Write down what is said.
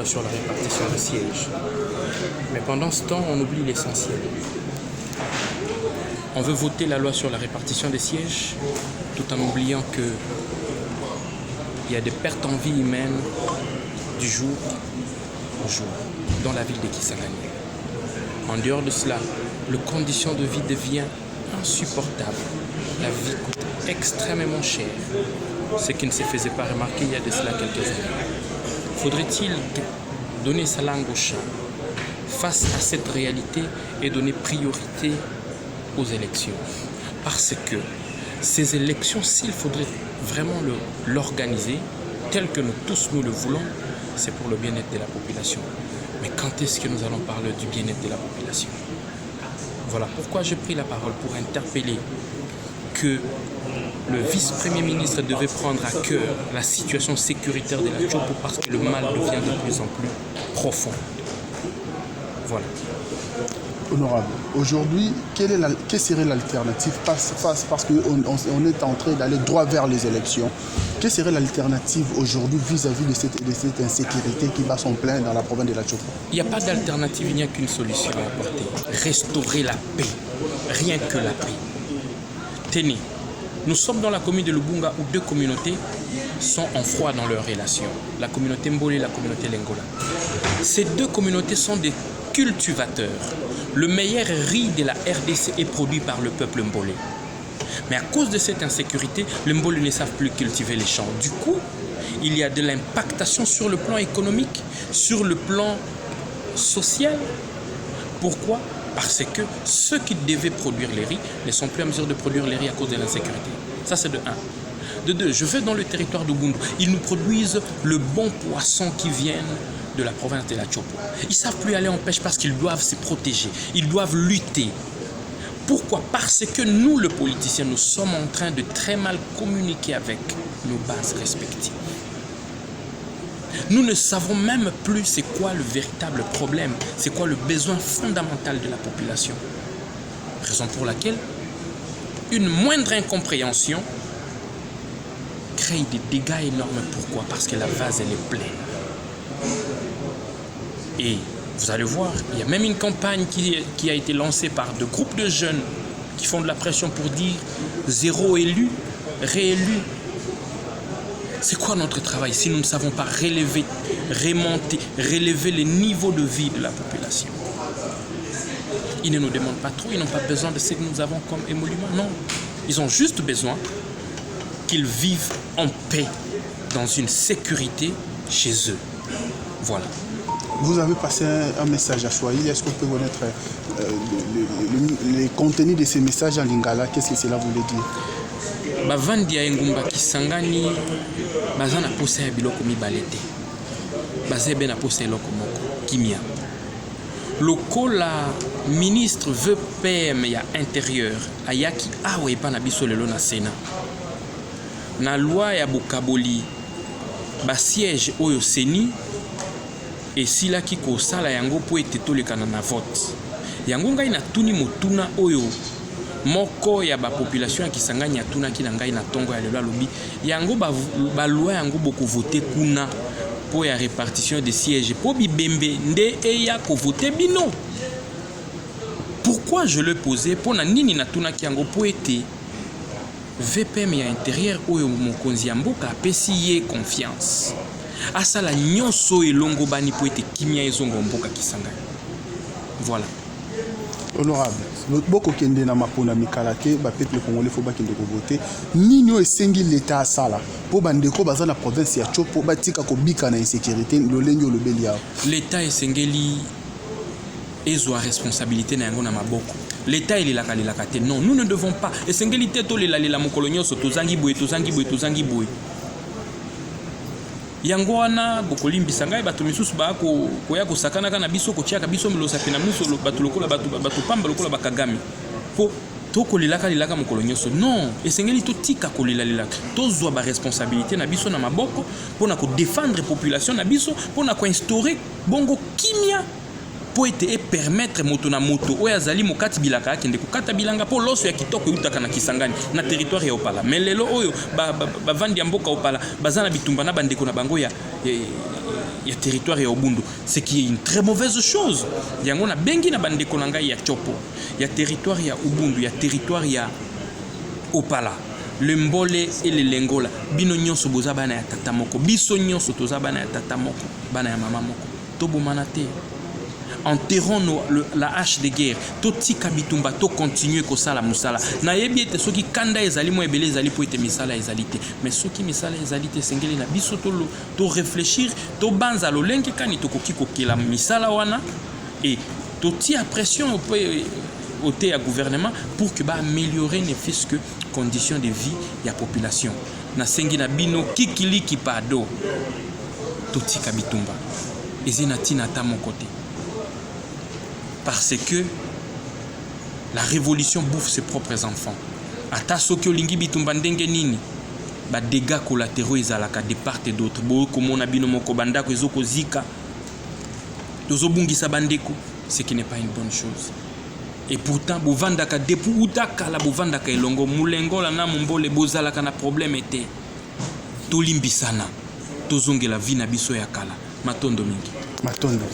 loi sur la répartition des sièges. Mais pendant ce temps, on oublie l'essentiel. On veut voter la loi sur la répartition des sièges tout en oubliant qu'il y a des pertes en vie humaine du jour au jour dans la ville de Kisangani. En dehors de cela, les conditions de vie deviennent insupportables. La vie coûte extrêmement cher, ce qui ne se faisait pas remarquer il y a de cela quelques années. Faudrait-il donner sa langue au chat face à cette réalité et donner priorité aux élections? Parce que ces élections, s'il faudrait vraiment l'organiser tel que nous tous nous le voulons, c'est pour le bien-être de la population. Mais quand est-ce que nous allons parler du bien-être de la population? Voilà pourquoi j'ai pris la parole pour interpeller que le vice-premier ministre devait prendre à cœur la situation sécuritaire de la Tchopo parce que le mal devient de plus en plus profond. Voilà. Honorable, aujourd'hui, quelle serait l'alternative parce qu'on est en train d'aller droit vers les élections. Quelle serait l'alternative aujourd'hui vis-à-vis de cette insécurité qui bat son plein dans la province de la Tchopo? Il n'y a pas d'alternative, il n'y a qu'une solution à apporter. Restaurer la paix, rien que la paix. Tenez, nous sommes dans la commune de Lubunga où deux communautés sont en froid dans leurs relations. La communauté Mbole et la communauté Lengola. Ces deux communautés sont des cultivateurs. Le meilleur riz de la RDC est produit par le peuple Mbole. Mais à cause de cette insécurité, les Mbole ne savent plus cultiver les champs. Du coup, il y a de l'impactation sur le plan économique, sur le plan social. Pourquoi? Parce que ceux qui devaient produire les riz ne sont plus en mesure de produire les riz à cause de l'insécurité. Ça, c'est de 1. De 2, je vais dans le territoire de Bundu. Ils nous produisent le bon poisson qui vient de la province de la Tchopo. Ils ne savent plus aller en pêche parce qu'ils doivent se protéger. Ils doivent lutter. Pourquoi? Parce que nous, les politiciens, nous sommes en train de très mal communiquer avec nos bases respectives. Nous ne savons même plus c'est quoi le véritable problème, c'est quoi le besoin fondamental de la population. Raison pour laquelle une moindre incompréhension crée des dégâts énormes. Pourquoi? Parce que la vase, elle est pleine. Et vous allez voir, il y a même une campagne qui a été lancée par deux groupes de jeunes qui font de la pression pour dire zéro élu, réélu. C'est quoi notre travail si nous ne savons pas relever, remonter, relever les niveaux de vie de la population? Ils ne nous demandent pas trop, ils n'ont pas besoin de ce que nous avons comme émolument. Non, ils ont juste besoin qu'ils vivent en paix, dans une sécurité chez eux. Voilà. Vous avez passé un message à Swahili. Est-ce qu'on peut connaître les contenus de ces messages en lingala? Qu'est-ce que cela voulait dire? Bavandi ya engumba Kisangani baza na posa ya biloko mibale te. Bazebe na posa eloko moko kimia. Lokola ministre veut PM ya intérieur ayaki awe epa na biso lelo na Sénat. Na loi ya bokaboli ba siège oyo seni esilaki kosala yango po ete tolekana na vote. Yango ngai natuni motuna oyo moko ya ba population ya Kisangani atunaki na ngai na tongo ya lelo alobi yango ba loi yango boko voter kuna po ya répartition des sièges po bibembe nde eya ko voter bino. Pourquoi je le posais? Po na nini natunaki yango po ete VPM ya intérieur oyo mokonzi ya mboka apesi ye confiance. Asala nyonso elongo bani po ete kimia ezongo mboka Kisangani. Voilà. Honorable, beaucoup kende na mapona mikalake ba peuple congolais faut ba kende ko voter. Nino esengi l'état asala po bandeko baza na province ya Tchopo batika ko bika na insécurité lolengi olobeli ya. L'état esengeli ezwa responsabilité na yango na maboko. L'état il la te. Non, nous ne devons pas. Esengeli te to la mokolo nyonso tozangi boye. Yango wana bokolimbisa ngai bato misusu ba koya kosakana kana biso kotiaka biso milosa pena muso bato lokola bato pamba lokola bakagami po tokolelaka lelaka mokolo nyonso. Non, esengeli totika kolelaka tozwa ba responsabilité na biso na maboko mpona ko défendre population na biso mpona ko instaurer bongo kimia po ete e permettre moto na moto oyo azali mokati bilaka akende kokata bilanga po loso ya kitoko eutaka na Kisangani na territoire ya Opala. Mais lelo oyo bavandi ya mboka Opala baza na bitumba na bandeko na bango ya ya territoire ya Ubundu, ce qui est une très mauvaise chose. Yango na bengi na bandeko na ngai ya Chopo, ya territoire ya Ubundu, ya territoire ya Opala, le Mbole et le Lengola, bino nyonso boza bana ya tata moko, biso nyonso toza bana ya tata moko, bana ya mama moko. Tobo manate. Enterrons la hache de guerre. Totika bitumba to continuer ko sala musala. Na yebi ete soki kanda ezali mo ebele ezali po ete misala ezalité. Mais soki misala ezalité sengeli na biso to réfléchir, to banza lolenge kani to koki kokela misala wana et to tia pression au gouvernement pour que ba améliorer ne fût-ce que conditions de vie ya population. Na sengi na bino kikiliki pado. Totika bitumba. Ezina tina ta mon côté. Parce que la révolution bouffe ses propres enfants. Ata soki olingi bitumba ndenge nini, ba dégâts collatéraux ezalaka de part et d'autre. Bo komona bino moko bandako ezoko zika. Tozobungisa bandeko, ce qui n'est pas une bonne chose. Et pourtant bovandaka depuis utaka la bovandaka elongo mulengo la na mbole bozalaka na problème était. Tolimbisana. Tozongela vie na biso ya kala. Matondo mingi. Matondo.